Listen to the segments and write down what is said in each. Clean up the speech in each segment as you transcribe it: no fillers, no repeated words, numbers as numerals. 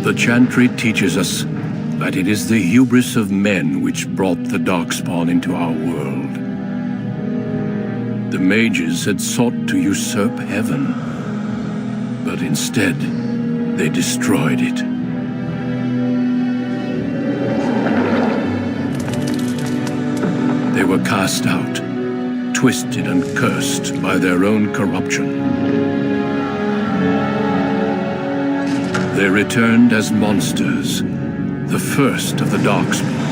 The chantry teaches us that it is the hubris of men which brought the Darkspawn into our world. The mages had sought to usurp heaven, but instead, they destroyed it. They were cast out, twisted and cursed by their own corruption. They returned as monsters, the first of the Darkspawn.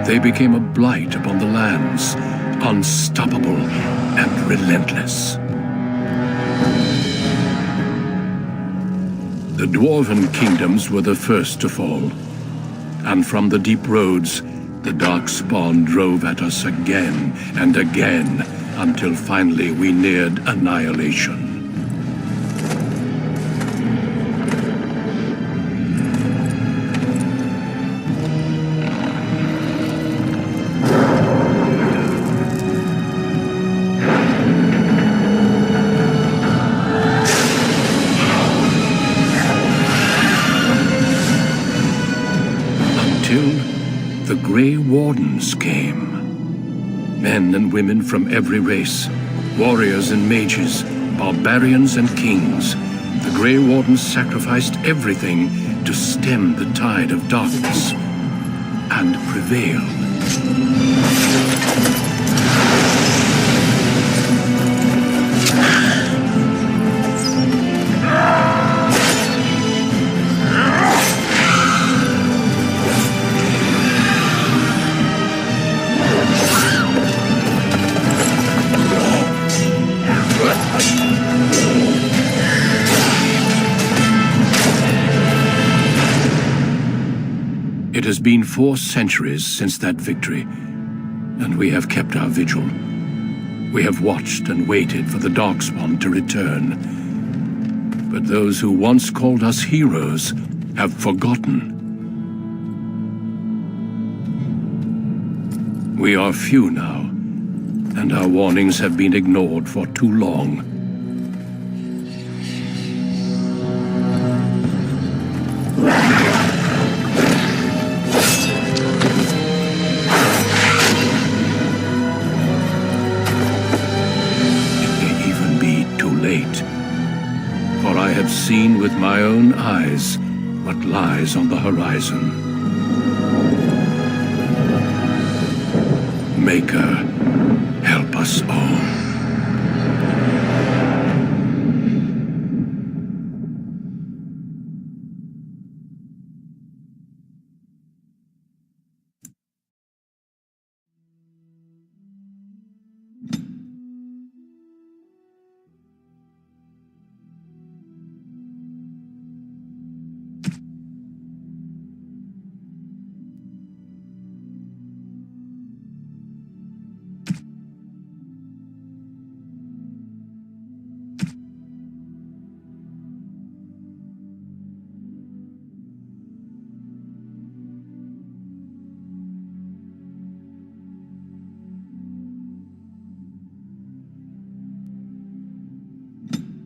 They became a blight upon the lands, unstoppable and relentless. The Dwarven kingdoms were the first to fall, and from the deep roads, the Darkspawn drove at us again and again, until finally we neared annihilation. The Grey Wardens came. Men and women from every race, warriors and mages, barbarians and kings. The Grey Wardens sacrificed everything to stem the tide of darkness, and prevailed. It has been 4 centuries since that victory, and we have kept our vigil. We have watched and waited for the Darkspawn to return. But those who once called us heroes have forgotten. We are few now, and our warnings have been ignored for too long. For I have seen with my own eyes what lies on the horizon. Maker, help us all.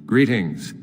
Greetings.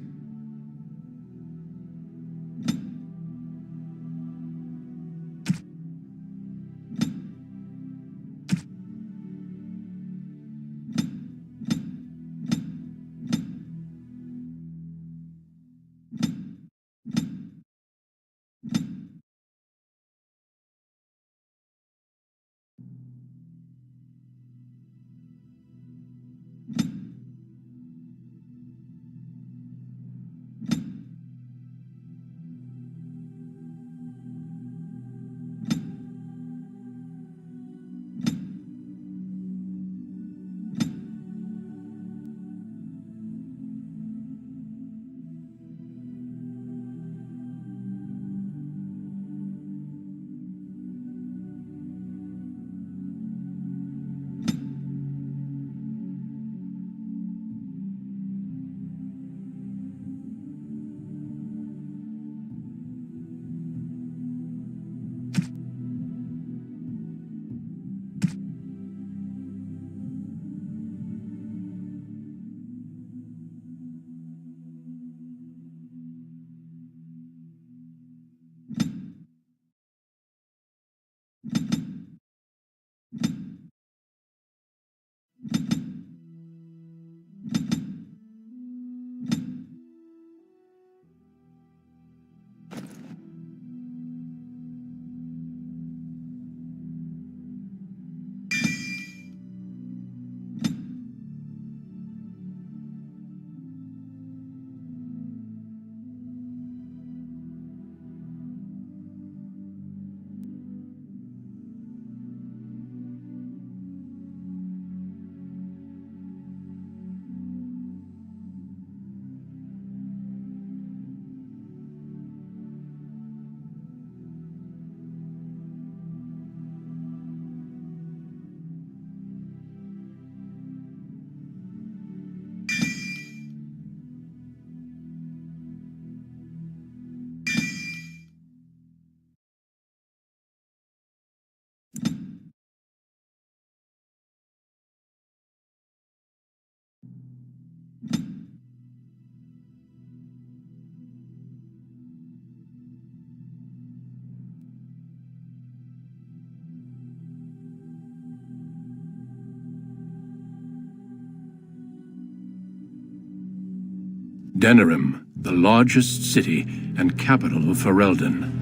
Denerim, the largest city and capital of Ferelden.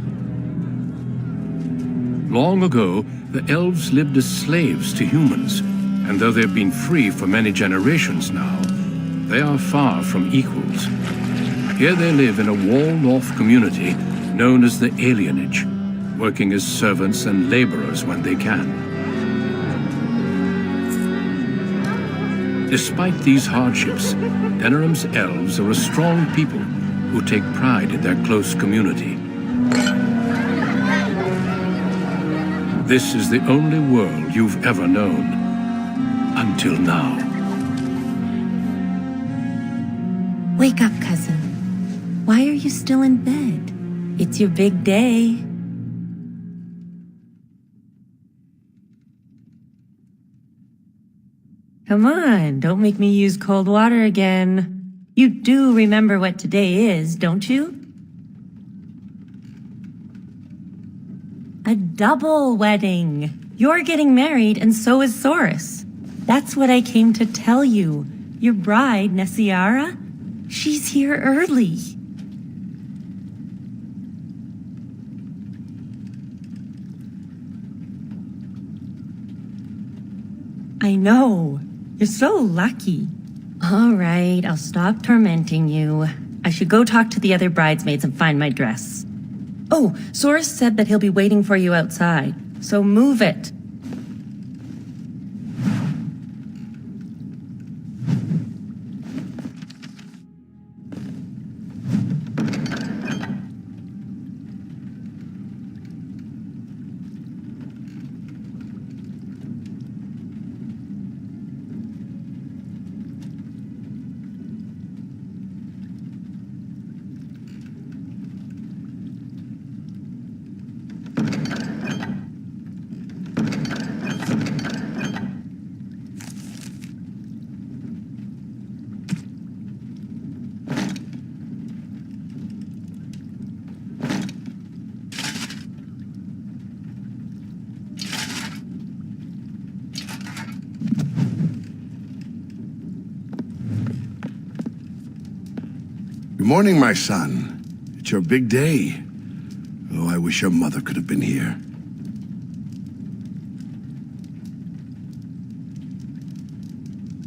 Long ago, the elves lived as slaves to humans, and though they've been free for many generations now, they are far from equals. Here they live in a walled-off community known as the Alienage, working as servants and laborers when they can. Despite these hardships, Denerim's elves are a strong people who take pride in their close community. This is the only world you've ever known, until now. Wake up, cousin. Why are you still in bed? It's your big day. Come on, don't make me use cold water again. You do remember what today is, don't you? A double wedding. You're getting married and so is Soris. That's what I came to tell you. Your bride, Nessiara, she's here early. I know. You're so lucky. All right, I'll stop tormenting you. I should go talk to the other bridesmaids and find my dress. Oh, Soris said that he'll be waiting for you outside, so move it. Good morning, my son. It's your big day. Oh, I wish your mother could have been here.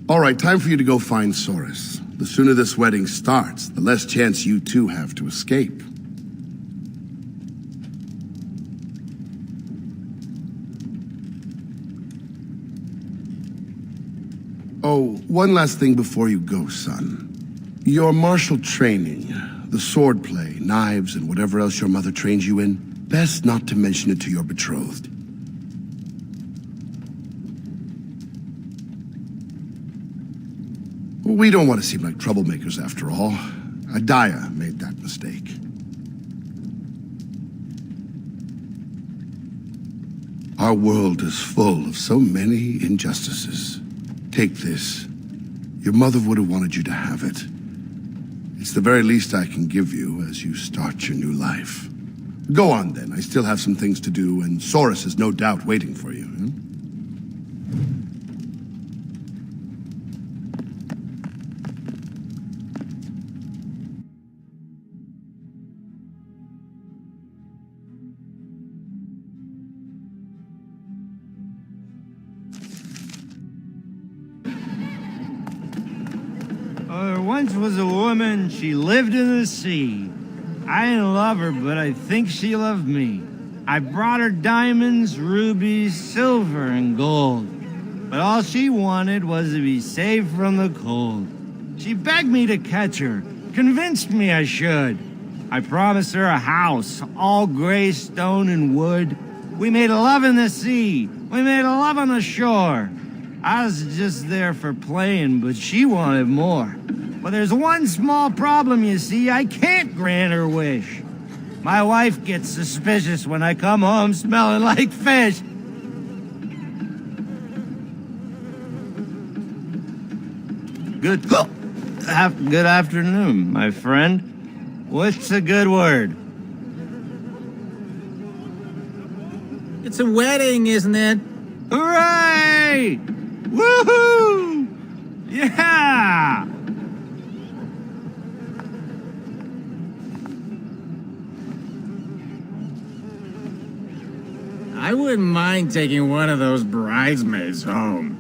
All right, time for you to go find Soris. The sooner this wedding starts, the less chance you two have to escape. Oh, one last thing before you go, son. Your martial training, the swordplay, knives, and whatever else your mother trains you in, best not to mention it to your betrothed. We don't want to seem like troublemakers after all. Adaya made that mistake. Our world is full of so many injustices. Take this. Your mother would have wanted you to have it. It's the very least I can give you as you start your new life. Go on then, I still have some things to do, and Soris is no doubt waiting for you. There once was a woman, she lived in the sea. I didn't love her, but I think she loved me. I brought her diamonds, rubies, silver, and gold. But all she wanted was to be saved from the cold. She begged me to catch her, convinced me I should. I promised her a house, all gray stone and wood. We made love in the sea. We made love on the shore. I was just there for playing, but she wanted more. But there's one small problem, you see. I can't grant her wish. My wife gets suspicious when I come home smelling like fish. Good afternoon, my friend. What's a good word? It's a wedding, isn't it? Hooray! Woohoo! Yeah! I wouldn't mind taking one of those bridesmaids home.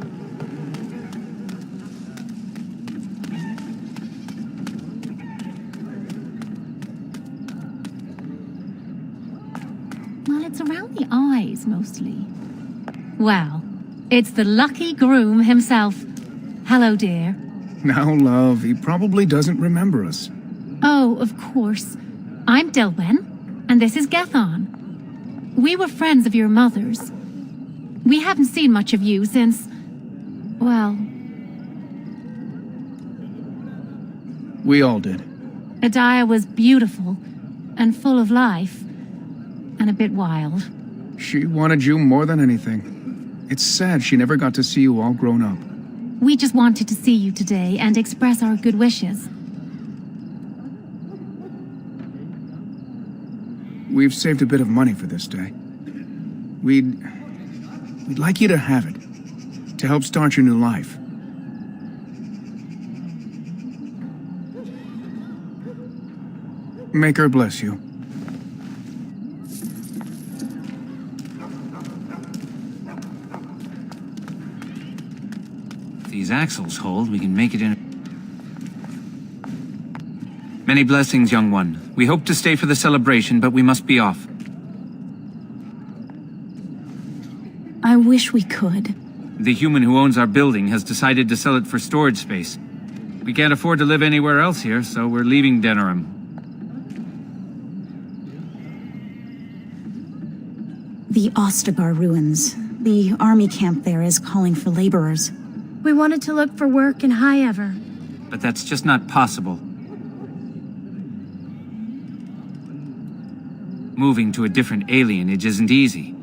Well, it's around the eyes, mostly. Well, it's the lucky groom himself. Hello, dear. Now, love, he probably doesn't remember us. Oh, of course. I'm Dilwyn, and this is Gethon. We were friends of your mother's. We haven't seen much of you since... well... We all did. Adiah was beautiful, and full of life, and a bit wild. She wanted you more than anything. It's sad she never got to see you all grown up. We just wanted to see you today and express our good wishes. We've saved a bit of money for this day. We'd like you to have it, to help start your new life. Make her bless you. If these axles hold, we can make it in. Many blessings, young one. We hope to stay for the celebration, but we must be off. I wish we could. The human who owns our building has decided to sell it for storage space. We can't afford to live anywhere else here, so we're leaving Denerim. The Ostagar ruins. The army camp there is calling for laborers. We wanted to look for work in High Ever. But that's just not possible. Moving to a different alienage isn't easy.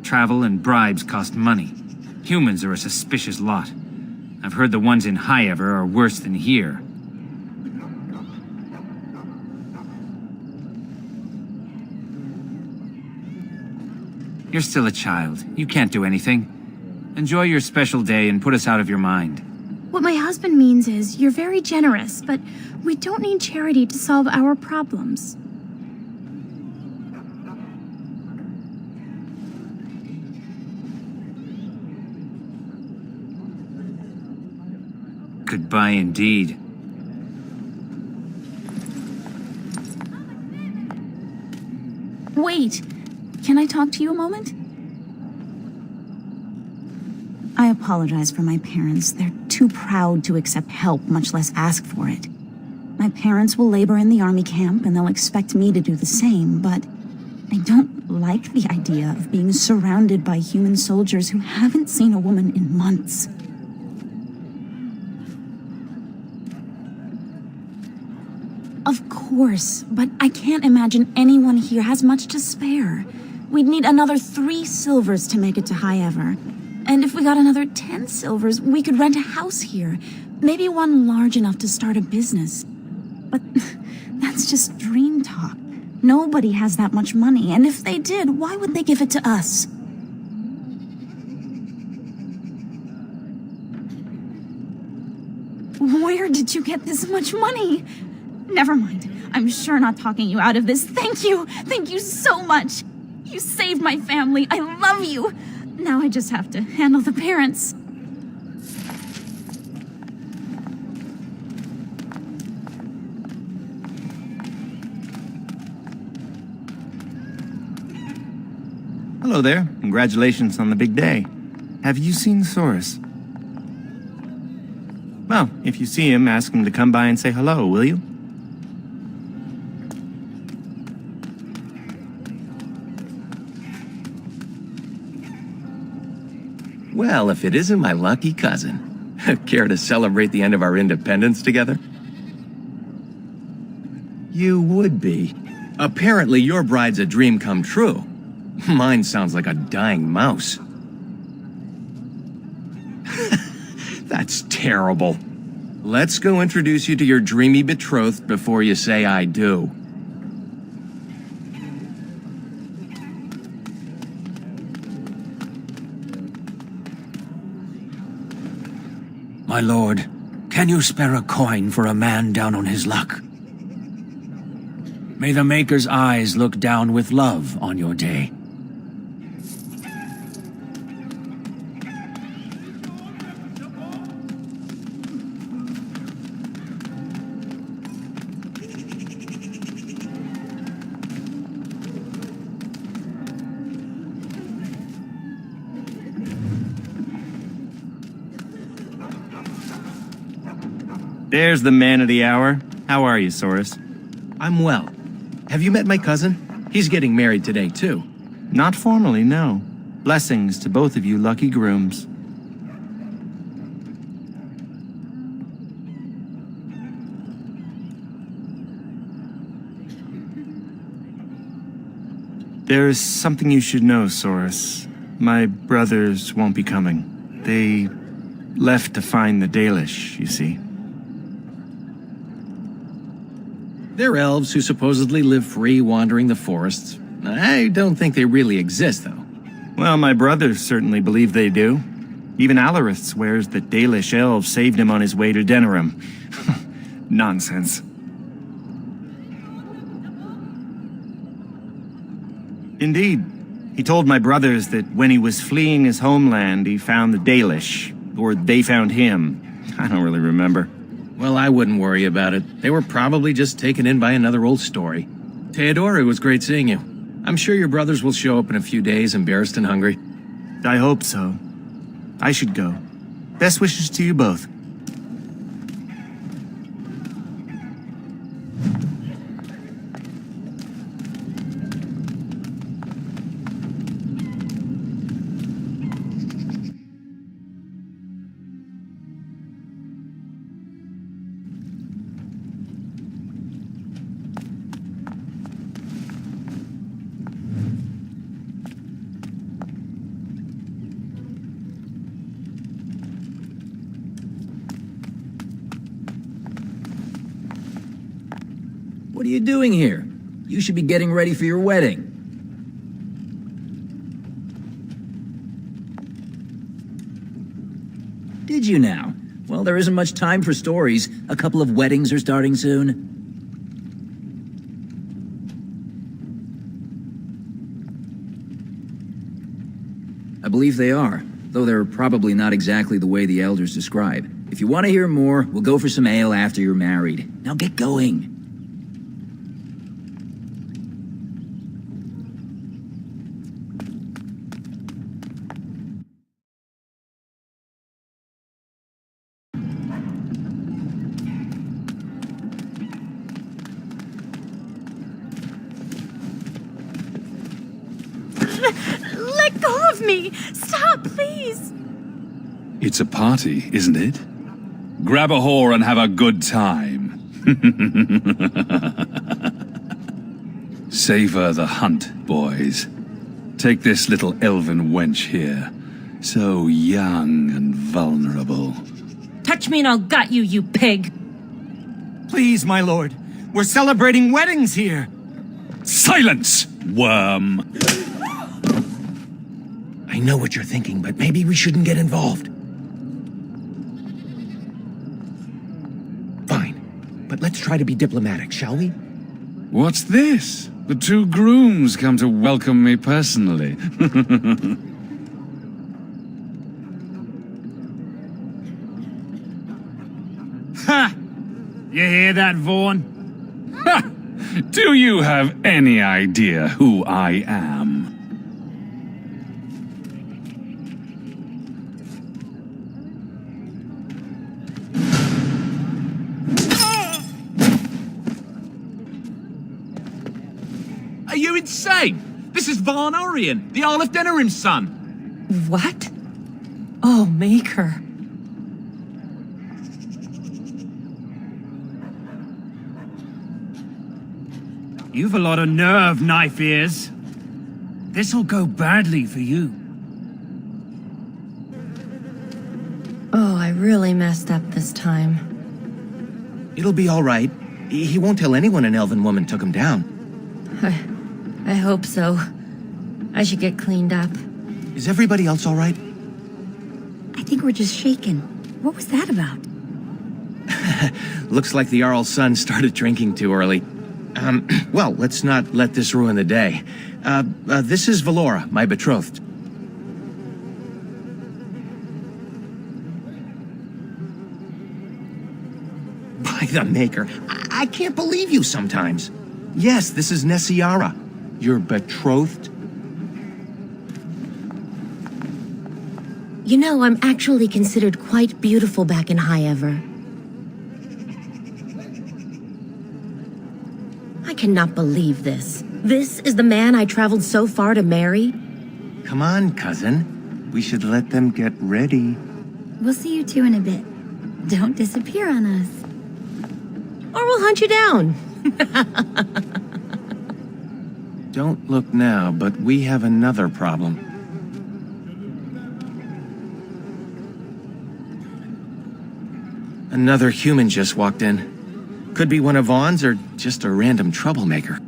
Travel and bribes cost money. Humans are a suspicious lot. I've heard the ones in High Ever are worse than here. You're still a child. You can't do anything. Enjoy your special day and put us out of your mind. What my husband means is, you're very generous, but we don't need charity to solve our problems. Goodbye indeed. Wait! Can I talk to you a moment? I apologize for my parents. They're too proud to accept help, much less ask for it. My parents will labor in the army camp, and they'll expect me to do the same, but I don't like the idea of being surrounded by human soldiers who haven't seen a woman in months. Of course, but I can't imagine anyone here has much to spare. We'd need another 3 silvers to make it to High Ever. And if we got another 10 silvers, we could rent a house here. Maybe one large enough to start a business. But that's just dream talk. Nobody has that much money, and if they did, why would they give it to us? Where did you get this much money? Never mind. I'm sure not talking you out of this. Thank you. Thank you so much. You saved my family. I love you. Now I just have to handle the parents. Hello there. Congratulations on the big day. Have you seen Soros? Well, if you see him, ask him to come by and say hello, will you? Well, if it isn't my lucky cousin. Care to celebrate the end of our independence together? You would be. Apparently your bride's a dream come true. Mine sounds like a dying mouse. That's terrible. Let's go introduce you to your dreamy betrothed before you say I do. My lord, can you spare a coin for a man down on his luck? May the Maker's eyes look down with love on your day. There's the man of the hour. How are you, Soros? I'm well. Have you met my cousin? He's getting married today, too. Not formally, no. Blessings to both of you lucky grooms. There's something you should know, Soros. My brothers won't be coming. They left to find the Dalish, you see. They're elves who supposedly live free wandering the forests. I don't think they really exist, though. Well, my brothers certainly believe they do. Even Alarith swears that Dalish elves saved him on his way to Denerim. Nonsense. Indeed. He told my brothers that when he was fleeing his homeland, he found the Dalish. Or they found him. I don't really remember. Well, I wouldn't worry about it. They were probably just taken in by another old story. Theodore, it was great seeing you. I'm sure your brothers will show up in a few days, embarrassed and hungry. I hope so. I should go. Best wishes to you both. What are you doing here? You should be getting ready for your wedding. Did you now? Well, there isn't much time for stories. A couple of weddings are starting soon. I believe they are, though they're probably not exactly the way the elders describe. If you want to hear more, we'll go for some ale after you're married. Now get going. Let go of me! Stop, please! It's a party, isn't it? Grab a whore and have a good time. Savor the hunt, boys. Take this little elven wench here. So young and vulnerable. Touch me and I'll gut you, you pig! Please, my lord. We're celebrating weddings here. Silence, worm! I know what you're thinking, but maybe we shouldn't get involved. Fine, but let's try to be diplomatic, shall we? What's this? The two grooms come to welcome me personally. Ha! You hear that, Vaughn? Ha! Do you have any idea who I am? Are you insane? This is Varn Orion, the Earl of Denerim's son. What? Oh, Maker. You've a lot of nerve, knife ears. This'll go badly for you. Oh, I really messed up this time. It'll be all right. He won't tell anyone an elven woman took him down. I hope so. I should get cleaned up. Is everybody else all right? I think we're just shaken. What was that about? Looks like the Jarl's son started drinking too early. Well, let's not let this ruin the day. This is Valora, my betrothed. By the Maker, I can't believe you sometimes. Yes, this is Nessiara, your betrothed. You know, I'm actually considered quite beautiful back in High Ever. cannot believe this. This is the man I traveled so far to marry? Come on, cousin. We should let them get ready. We'll see you two in a bit. Don't disappear on us. Or we'll hunt you down. Don't look now, but we have another problem. Another human just walked in. Could be one of Vaughn's or just a random troublemaker.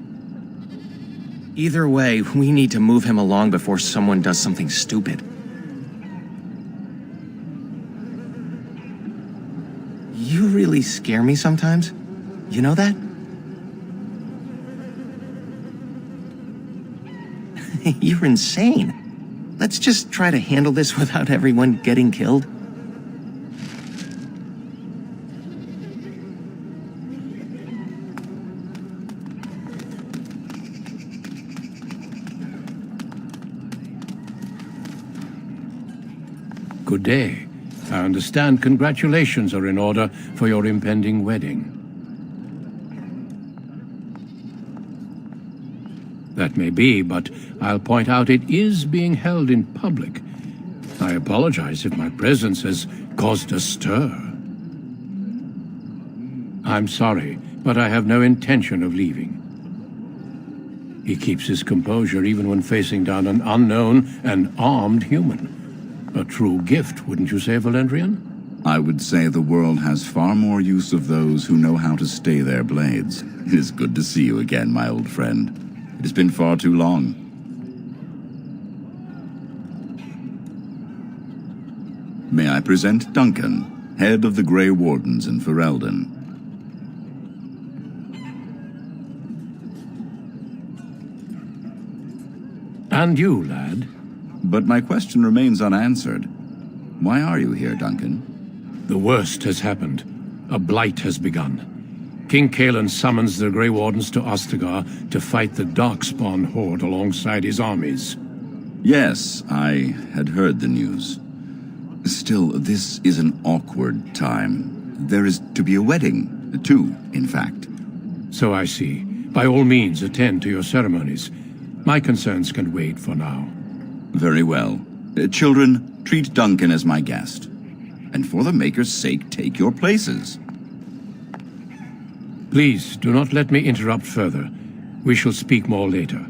Either way, we need to move him along before someone does something stupid. You really scare me sometimes. You know that? You're insane. Let's just try to handle this without everyone getting killed. Good day. I understand congratulations are in order for your impending wedding. That may be, but I'll point out it is being held in public. I apologize if my presence has caused a stir. I'm sorry, but I have no intention of leaving. He keeps his composure even when facing down an unknown and armed human. A true gift, wouldn't you say, Valendrian? I would say the world has far more use of those who know how to stay their blades. It is good to see you again, my old friend. It has been far too long. May I present Duncan, head of the Grey Wardens in Ferelden. And you, lad? But my question remains unanswered. Why are you here, Duncan? The worst has happened. A blight has begun. King Cailan summons the Grey Wardens to Ostagar to fight the Darkspawn horde alongside his armies. Yes, I had heard the news. Still, this is an awkward time. There is to be a wedding. Two, in fact. So I see. By all means, attend to your ceremonies. My concerns can wait for now. Very well. Children, treat Duncan as my guest. And for the Maker's sake, take your places. Please, do not let me interrupt further. We shall speak more later.